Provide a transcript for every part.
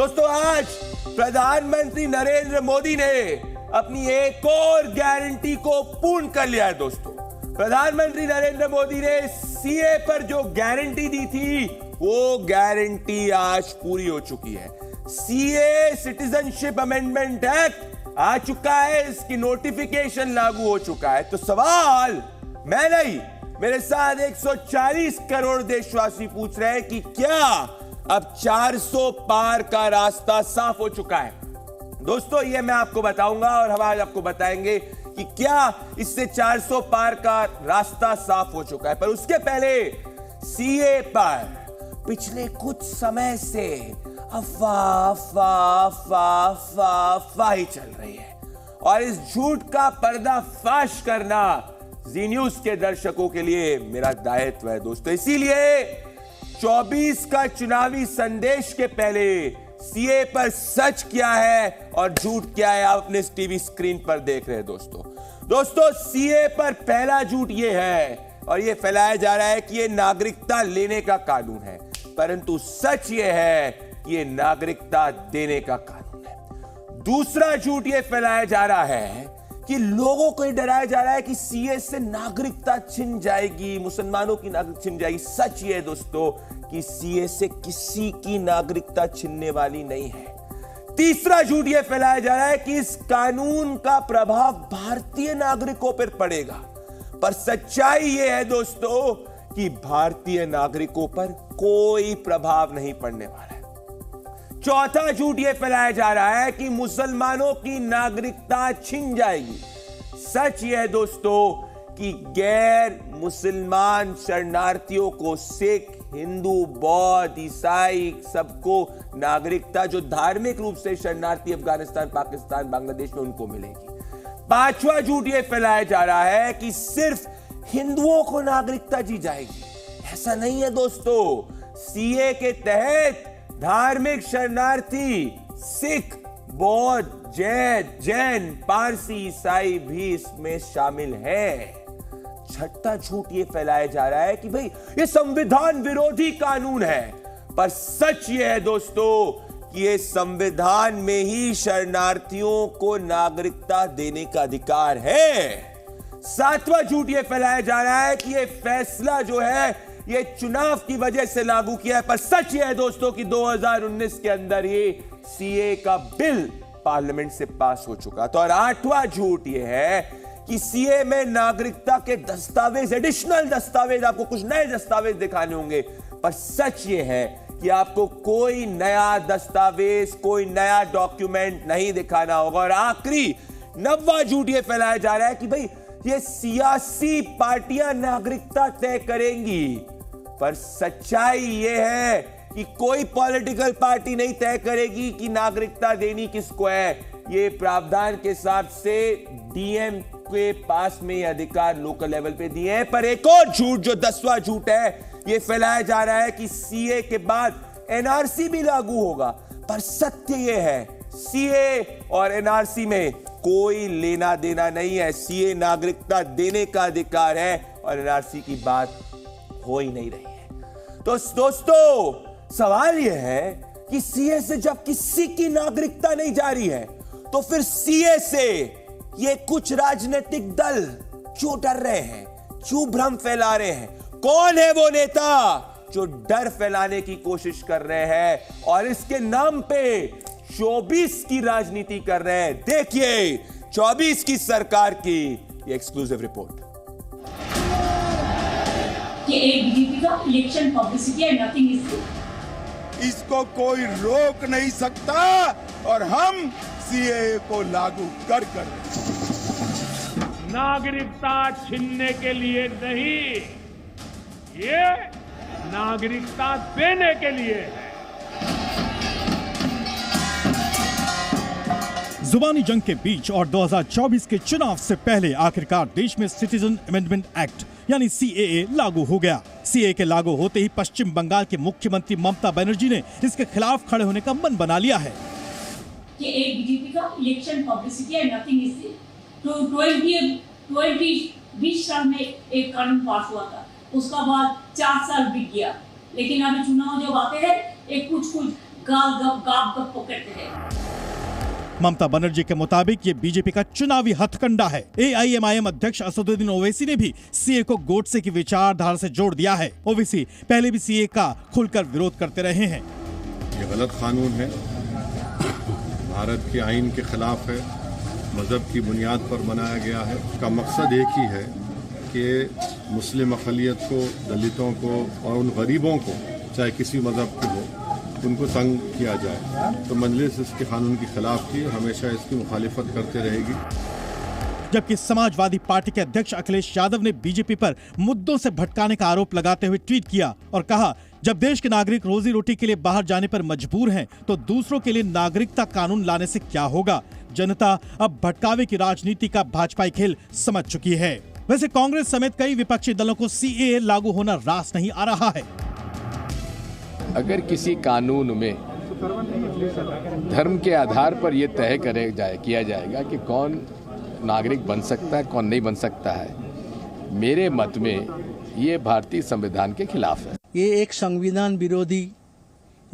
दोस्तों, आज प्रधानमंत्री नरेंद्र मोदी ने अपनी एक और गारंटी को पूर्ण कर लिया है। दोस्तों, प्रधानमंत्री नरेंद्र मोदी ने सीए पर जो गारंटी दी थी वो गारंटी आज पूरी हो चुकी है। सीए सिटीजनशिप अमेंडमेंट एक्ट आ चुका है, इसकी नोटिफिकेशन लागू हो चुका है। तो सवाल मैं नहीं, मेरे साथ 140 करोड़ देशवासी पूछ रहे हैं कि क्या अब 400 पार का रास्ता साफ हो चुका है? दोस्तों, ये मैं आपको बताऊंगा और हम आज आपको बताएंगे कि क्या इससे 400 पार का रास्ता साफ हो चुका है। पर उसके पहले सीए पर पिछले कुछ समय से अफवाह ही चल रही है और इस झूठ का पर्दाफाश करना जी न्यूज के दर्शकों के लिए मेरा दायित्व है। दोस्तों, इसीलिए 24 का चुनावी संदेश के पहले सीए पर सच क्या है और झूठ क्या है आप अपने टीवी स्क्रीन पर देख रहे हैं। दोस्तों, सीए पर पहला झूठ ये है और ये फैलाया जा रहा है कि ये नागरिकता लेने का कानून है, परंतु सच ये है कि ये नागरिकता देने का कानून है। दूसरा झूठ ये फैलाया जा रहा है कि लोगों को डराया जा रहा है कि सीए से नागरिकता छिन जाएगी, मुसलमानों की नागरिकता छिन जाएगी। सच ये है दोस्तों कि सीए से किसी की नागरिकता छिनने वाली नहीं है। तीसरा झूठ ये फैलाया जा रहा है कि इस कानून का प्रभाव भारतीय नागरिकों पर पड़ेगा, पर सच्चाई ये है दोस्तों कि भारतीय नागरिकों पर कोई प्रभाव नहीं पड़ने वाला है। चौथा झूठ यह फैलाया जा रहा है कि मुसलमानों की नागरिकता छिन जाएगी। सच यह है दोस्तों कि गैर मुसलमान शरणार्थियों को सिख, हिंदू, बौद्ध, ईसाई सबको नागरिकता, जो धार्मिक रूप से शरणार्थी अफगानिस्तान, पाकिस्तान, बांग्लादेश में उनको मिलेगी। पांचवा झूठ यह फैलाया जा रहा है कि सिर्फ हिंदुओं को नागरिकता दी जाएगी। ऐसा नहीं है दोस्तों, सीए के तहत धार्मिक शरणार्थी सिख, बौद्ध, जैन, पारसी, ईसाई भी इसमें शामिल है। छठा झूठ ये फैलाया जा रहा है कि भाई ये संविधान विरोधी कानून है, पर सच ये है दोस्तों कि ये संविधान में ही शरणार्थियों को नागरिकता देने का अधिकार है। सातवां झूठ ये फैलाया जा रहा है कि ये फैसला जो है ये चुनाव की वजह से लागू किया है, पर सच ये है दोस्तों कि 2019 के अंदर ये सीए का बिल पार्लियामेंट से पास हो चुका। तो और आठवां झूठ ये है कि सीए में नागरिकता के दस्तावेज, एडिशनल दस्तावेज, आपको कुछ नए दस्तावेज दिखाने होंगे, पर सच ये है कि आपको कोई नया दस्तावेज, कोई नया डॉक्यूमेंट नहीं दिखाना होगा। और आखिरी 9वां झूठ ये फैलाया जा रहा है कि भाई ये सियासी पार्टियां नागरिकता तय करेंगी, पर सच्चाई ये है कि कोई पॉलिटिकल पार्टी नहीं तय करेगी कि नागरिकता देनी किसको है। ये प्रावधान के हिसाब से डीएम के पास में ये अधिकार लोकल लेवल पे दिए हैं। पर एक और झूठ, जो 10वां झूठ है, ये फैलाया जा रहा है कि सीए के बाद एनआरसी भी लागू होगा, पर सत्य ये है सीए और एनआरसी में कोई लेना देना नहीं है। सीए नागरिकता देने का अधिकार है और एनआरसी की बात हो ही नहीं रही है। तो दोस्तों, सवाल यह है कि सीए से जब किसी की नागरिकता नहीं जा रही है, तो फिर सीए से ये कुछ राजनीतिक दल क्यों डर रहे हैं, क्यों भ्रम फैला रहे हैं? कौन है वो नेता जो डर फैलाने की कोशिश कर रहे हैं और इसके नाम पे 24 की राजनीति कर रहे हैं? देखिए 24 की सरकार की ये एक्सक्लूसिव रिपोर्ट। कि एक बीजेपी का इलेक्शन पब्लिसिटी है, नथिंग इज। इसको कोई रोक नहीं सकता और हम सीएए को लागू कर नागरिकता छीनने के लिए नहीं, ये नागरिकता देने के लिए है। जुबानी जंग के बीच और 2024 के चुनाव से पहले आखिरकार देश में सिटीजन अमेंडमेंट एक्ट यानी सीएए लागू हो गया। सीएए के लागू होते ही पश्चिम बंगाल के मुख्यमंत्री ममता बनर्जी ने इसके खिलाफ खड़े होने का मन बना लिया है। कि एक बीजेपी का इलेक्शन पब्लिसिटी है, नथिंग इज। तो 2020 साल में एक कानून पास हुआ था, उसका बाद 4 साल बीत गया, लेकिन अभी चुनाव जब आते हैं एक कुछ गाप गप्पो करते रहे। ममता बनर्जी के मुताबिक ये बीजेपी का चुनावी हथकंडा है। AIMIM अध्यक्ष असदुद्दीन ओवैसी ने भी सीए को गोडसे की विचारधारा से जोड़ दिया है। ओवैसी पहले भी सीए का खुलकर विरोध करते रहे हैं। ये गलत कानून है, भारत के आईन के खिलाफ है, मजहब की बुनियाद पर बनाया गया है। इसका मकसद एक ही है कि मुस्लिम अक़लियत को, दलितों को और उन गरीबों को, चाहे किसी मजहब के हो, उनको तंग किया जाए। तो मजलिस इसके कानून के खिलाफ थी और हमेशा इसकी मुखालिफत करते रहेगी। जबकि समाजवादी पार्टी के अध्यक्ष अखिलेश यादव ने बीजेपी पर मुद्दों से भटकाने का आरोप लगाते हुए ट्वीट किया और कहा, जब देश के नागरिक रोजी रोटी के लिए बाहर जाने पर मजबूर हैं, तो दूसरों के लिए नागरिकता कानून लाने से क्या होगा। जनता अब भटकावे की राजनीति का भाजपाई खेल समझ चुकी है। वैसे कांग्रेस समेत कई विपक्षी दलों को CAA लागू होना रास नहीं आ रहा है। अगर किसी कानून में धर्म के आधार पर यह तय किया जाएगा कि कौन नागरिक बन सकता है, कौन नहीं बन सकता है, मेरे मत में ये भारतीय संविधान के खिलाफ है। ये एक संविधान विरोधी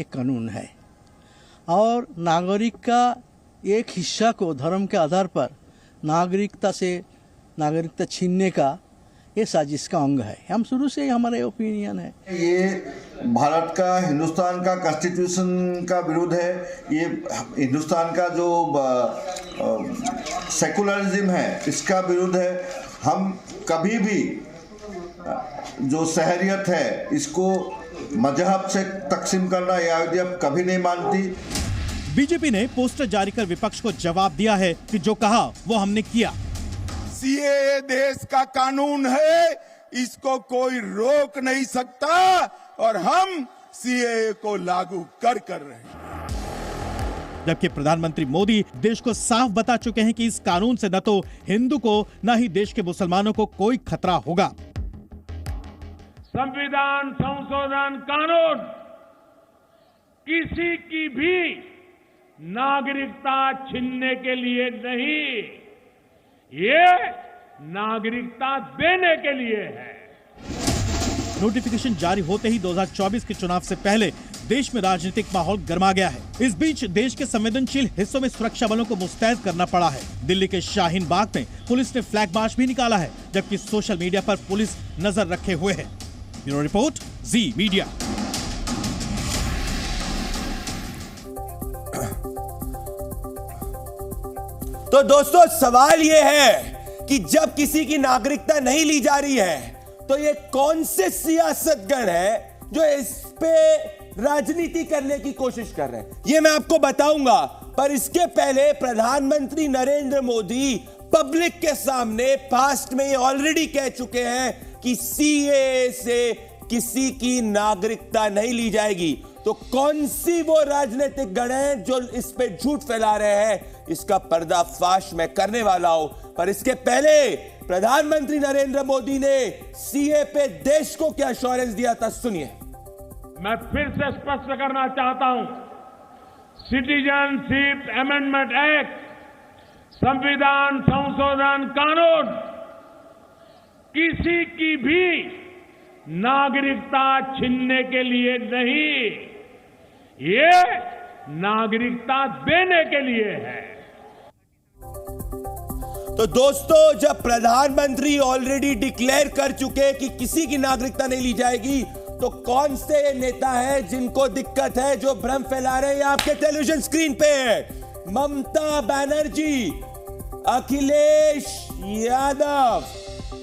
एक कानून है और नागरिक का एक हिस्सा को धर्म के आधार पर नागरिकता छीनने का ये साजिश का अंग है। हम शुरू से ही हमारा ओपिनियन है। ये भारत का, हिंदुस्तान का कॉन्स्टिट्यूशन का विरोध है। ये हिंदुस्तान का जो सेकुलरिज्म है इसका विरोध है। हम कभी भी जो शहरियत है इसको मजहब से तकसीम करना यह आइडिया कभी नहीं मानती। बीजेपी ने पोस्टर जारी कर विपक्ष को जवाब दिया है कि जो कहा वो हमने किया। सीएए देश का कानून है, इसको कोई रोक नहीं सकता और हम सीएए को लागू कर रहे हैं। जबकि प्रधानमंत्री मोदी देश को साफ बता चुके हैं कि इस कानून से न तो हिंदू को न ही देश के मुसलमानों को कोई खतरा होगा। संविधान संशोधन कानून किसी की भी नागरिकता छीनने के लिए नहीं, ये नागरिकता देने के लिए है। नोटिफिकेशन जारी होते ही 2024 के चुनाव से पहले देश में राजनीतिक माहौल गर्मा गया है। इस बीच देश के संवेदनशील हिस्सों में सुरक्षा बलों को मुस्तैद करना पड़ा है। दिल्ली के शाहीन बाग में पुलिस ने फ्लैग मार्च भी निकाला है, जबकि सोशल मीडिया पर पुलिस नजर रखे हुए है। ब्यूरो रिपोर्ट, जी मीडिया। तो दोस्तों सवाल यह है कि जब किसी की नागरिकता नहीं ली जा रही है तो ये कौन से सियासतगण है जो इस पे राजनीति करने की कोशिश कर रहे हैं, ये मैं आपको बताऊंगा। पर इसके पहले प्रधानमंत्री नरेंद्र मोदी पब्लिक के सामने पास्ट में ऑलरेडी कह चुके हैं कि सीएए से किसी की नागरिकता नहीं ली जाएगी। तो कौन सी वो राजनीतिक गण हैं जो इस पे झूठ फैला रहे हैं, इसका पर्दाफाश मैं करने वाला हूं। पर इसके पहले प्रधानमंत्री नरेंद्र मोदी ने सीए पे देश को क्या एश्योरेंस दिया था, सुनिए। मैं फिर से स्पष्ट करना चाहता हूं, सिटीजनशिप अमेंडमेंट एक्ट, संविधान संशोधन कानून किसी की भी नागरिकता छीनने के लिए नहीं, ये नागरिकता देने के लिए है। तो दोस्तों जब प्रधानमंत्री ऑलरेडी डिक्लेयर कर चुके कि किसी की नागरिकता नहीं ली जाएगी, तो कौन से नेता हैं जिनको दिक्कत है, जो भ्रम फैला रहे हैं? आपके टेलीविजन स्क्रीन पे है ममता बनर्जी, अखिलेश यादव,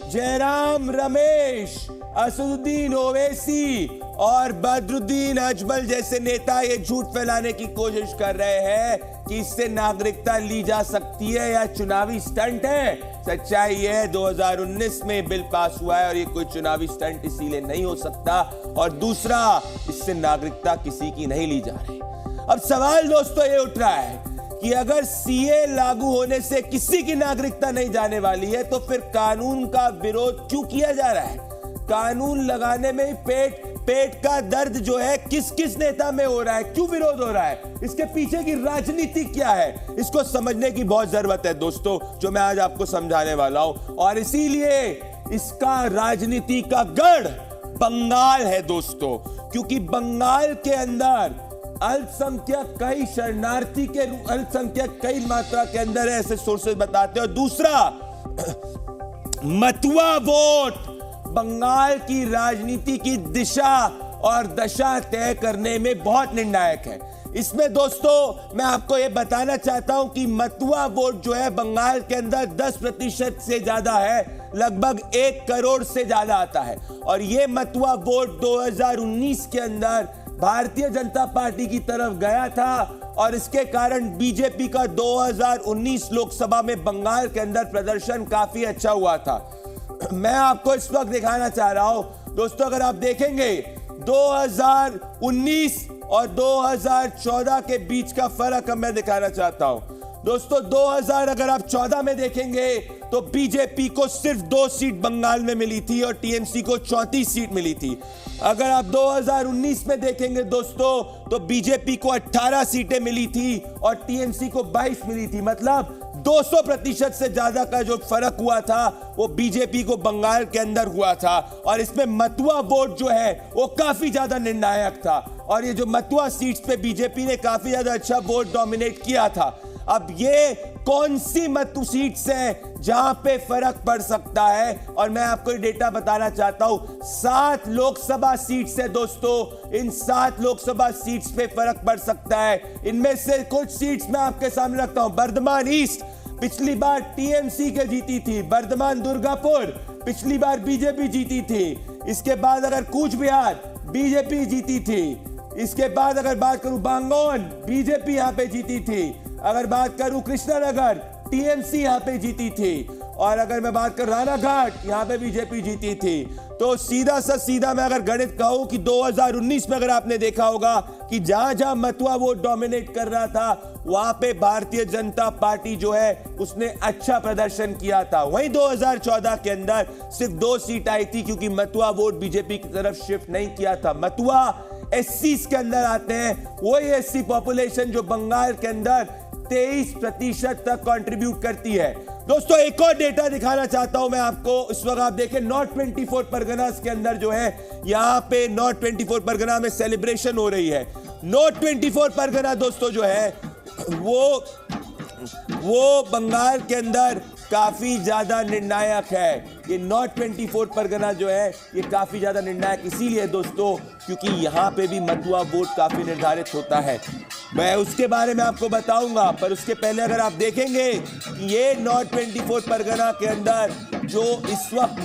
जयराम रमेश, असदुद्दीन ओवैसी और बदरुद्दीन अजमल जैसे नेता ये झूठ फैलाने की कोशिश कर रहे हैं कि इससे नागरिकता ली जा सकती है या चुनावी स्टंट है। सच्चाई है 2019 में बिल पास हुआ है और ये कोई चुनावी स्टंट इसीलिए नहीं हो सकता। और दूसरा, इससे नागरिकता किसी की नहीं ली जा रही। अब सवाल दोस्तों ये उठ रहा है कि अगर सीए लागू होने से किसी की नागरिकता नहीं जाने वाली है तो फिर कानून का विरोध क्यों किया जा रहा है? कानून लगाने में ही पेट का दर्द जो है किस किस नेता में हो रहा है, क्यों विरोध हो रहा है, इसके पीछे की राजनीति क्या है, इसको समझने की बहुत जरूरत है दोस्तों, जो मैं आज आपको समझाने वाला हूं। और इसीलिए इसका राजनीति का गढ़ बंगाल है दोस्तों, क्योंकि बंगाल के अंदर अल्पसंख्यक कई शरणार्थी के अल्पसंख्यक कई मात्रा के अंदर है, ऐसे सोर्सेज बताते हैं। और दूसरा, मतुआ वोट बंगाल की राजनीति की दिशा और दशा तय करने में बहुत निर्णायक है। इसमें दोस्तों मैं आपको यह बताना चाहता हूं कि मतुआ वोट जो है बंगाल के अंदर 10% से ज्यादा है, लगभग 1 करोड़ से ज्यादा आता है। और यह मतुआ वोट 2019 के अंदर भारतीय जनता पार्टी की तरफ गया था और इसके कारण बीजेपी का 2019 लोकसभा में बंगाल के अंदर प्रदर्शन काफी अच्छा हुआ था। मैं आपको इस वक्त दिखाना चाह रहा हूं दोस्तों, अगर आप देखेंगे 2019 और 2014 के बीच का फर्क अब मैं दिखाना चाहता हूं दोस्तों। 2000 अगर आप 14 में देखेंगे तो बीजेपी को सिर्फ 2 सीट बंगाल में मिली थी और टीएमसी को 34 सीट मिली थी। अगर आप 2019 में देखेंगे दोस्तों तो बीजेपी को 18 सीटें मिली थी और टीएमसी को 22 मिली थी। मतलब 200% से ज्यादा का जो फर्क हुआ था वो बीजेपी को बंगाल के अंदर हुआ था। और इसमें मतुआ वोट जो है वो काफी ज्यादा निर्णायक था और ये जो मतुआ सीट्स पे बीजेपी ने काफी ज्यादा अच्छा वोट डोमिनेट किया था। अब ये कौन सी मतु सीट्स हैं जहां पे फर्क पड़ सकता है, और मैं आपको ये डेटा बताना चाहता हूं। 7 लोकसभा सीट्स है दोस्तों, इन 7 लोकसभा सीट्स पे फर्क पड़ सकता है। इनमें से कुछ सीट्स मैं आपके सामने रखता हूं। बर्धमान ईस्ट पिछली बार टीएमसी के जीती थी, बर्धमान दुर्गापुर पिछली बार बीजेपी जीती थी। इसके बाद अगर कूच बिहार बीजेपी जीती थी। इसके बाद अगर बात करूं बांगोन, बीजेपी यहां पे जीती थी। अगर बात करूं कृष्णानगर, टीएमसी यहां पे जीती थी। और अगर मैं बात कर रानाघाट, यहां पे बीजेपी जीती थी। तो सीधा मैं अगर गणित कहूं कि 2019 में अगर आपने देखा होगा कि जहां जहां मतुआ वोट डोमिनेट कर रहा था वहां पे भारतीय जनता पार्टी जो है उसने अच्छा प्रदर्शन किया था। वहीं 2014 के अंदर सिर्फ 2 सीट आई थी क्योंकि मतुआ वोट बीजेपी की तरफ शिफ्ट नहीं किया था। मतुआ एससीज के अंदर आते हैं, वही एससी पॉपुलेशन जो बंगाल के अंदर 23% तक कंट्रीब्यूट करती है। दोस्तों एक और डेटा दिखाना चाहता हूं मैं आपको। इस वक्त आप देखें नॉर्थ 24 परगनास के अंदर जो है यहां पे नॉर्थ 24 परगना में सेलिब्रेशन हो रही है। नॉर्थ 24 परगना दोस्तों जो है वो बंगाल के अंदर काफी ज्यादा निर्णायक है। ये नॉर्थ 24 परगना जो है ये काफी ज्यादा निर्णायक इसीलिए दोस्तों क्योंकि यहां पे भी मतुआ वोट काफी निर्धारित होता है। मैं उसके बारे में आपको बताऊंगा, पर उसके पहले अगर आप देखेंगे ये नॉर्थ 24 परगना के अंदर जो इस वक्त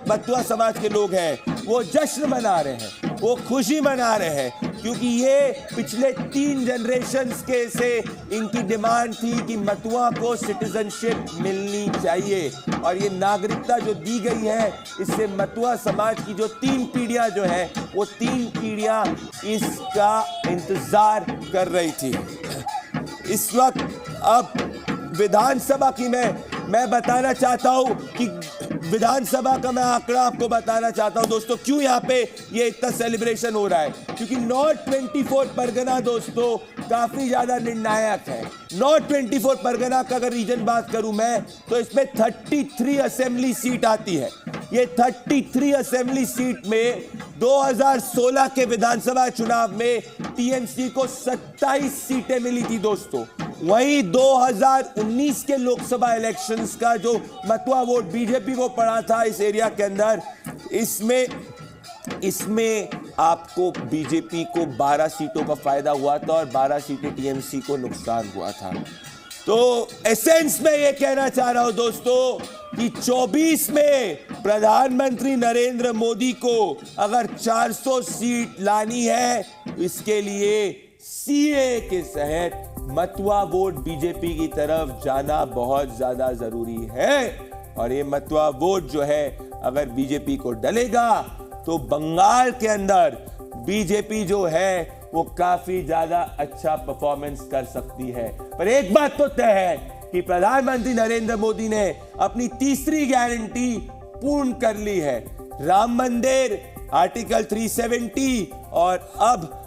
मतुआ समाज के लोग हैं वो जश्न मना रहे हैं, वो खुशी मना रहे हैं क्योंकि ये पिछले 3 जनरेशंस के से इनकी डिमांड थी कि मतुआ को सिटीजनशिप मिलनी चाहिए। और ये नागरिकता जो दी गई है इससे मतुआ समाज की जो 3 पीढ़ियां जो है वो 3 पीढ़ियां इसका इंतजार कर रही थी। इस वक्त अब विधानसभा की मैं बताना चाहता हूं कि विधानसभा का मैं आंकड़ा आपको बताना चाहता हूं दोस्तों, क्यों यहां पे ये इतना सेलिब्रेशन हो रहा है। क्योंकि नॉर्थ 24 परगना दोस्तों काफी ज्यादा निर्णायक है। नॉर्थ 24 परगना का अगर रीजन बात करूं मैं तो इसमें 33 असेंबली सीट आती है। ये 33 असेंबली सीट में 2016 के विधानसभा चुनाव में टीएमसी को 27 सीटें मिली थी दोस्तों। वहीं 2019 के लोकसभा इलेक्शंस का जो मतुआ वोट बीजेपी को पड़ा था इस एरिया के अंदर, इसमें आपको बीजेपी को 12 सीटों का फायदा हुआ था और 12 सीटें टीएमसी को नुकसान हुआ था। तो एसेंस में ये कहना चाह रहा हूं दोस्तों कि 24 में प्रधानमंत्री नरेंद्र मोदी को अगर 400 सीट लानी है इसके लिए सीए के तहत मतुआ वोट बीजेपी की तरफ जाना बहुत ज्यादा जरूरी है। और ये मतुआ वोट जो है अगर बीजेपी को डलेगा तो बंगाल के अंदर बीजेपी जो है वो काफी ज्यादा अच्छा परफॉर्मेंस कर सकती है। पर एक बात तो तय है कि प्रधानमंत्री नरेंद्र मोदी ने अपनी तीसरी गारंटी पूर्ण कर ली है। राम मंदिर, आर्टिकल 370 और अब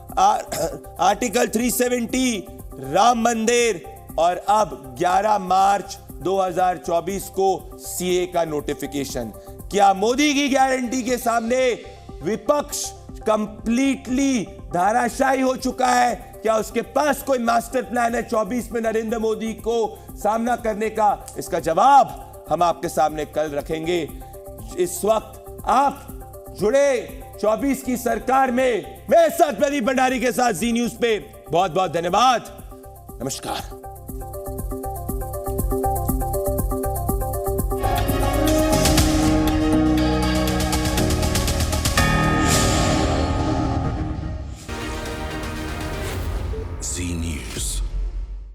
आर्टिकल 370, राम मंदिर और अब 11 मार्च 2024 को सीए का नोटिफिकेशन। क्या मोदी की गारंटी के सामने विपक्ष कंप्लीटली धाराशायी हो चुका है? क्या उसके पास कोई मास्टर प्लान है 24 में नरेंद्र मोदी को सामना करने का? इसका जवाब हम आपके सामने कल रखेंगे। इस वक्त आप जुड़े 24 की सरकार में। मैं प्रदीप भंडारी के साथ जी न्यूज पे। बहुत बहुत धन्यवाद। नमस्कार।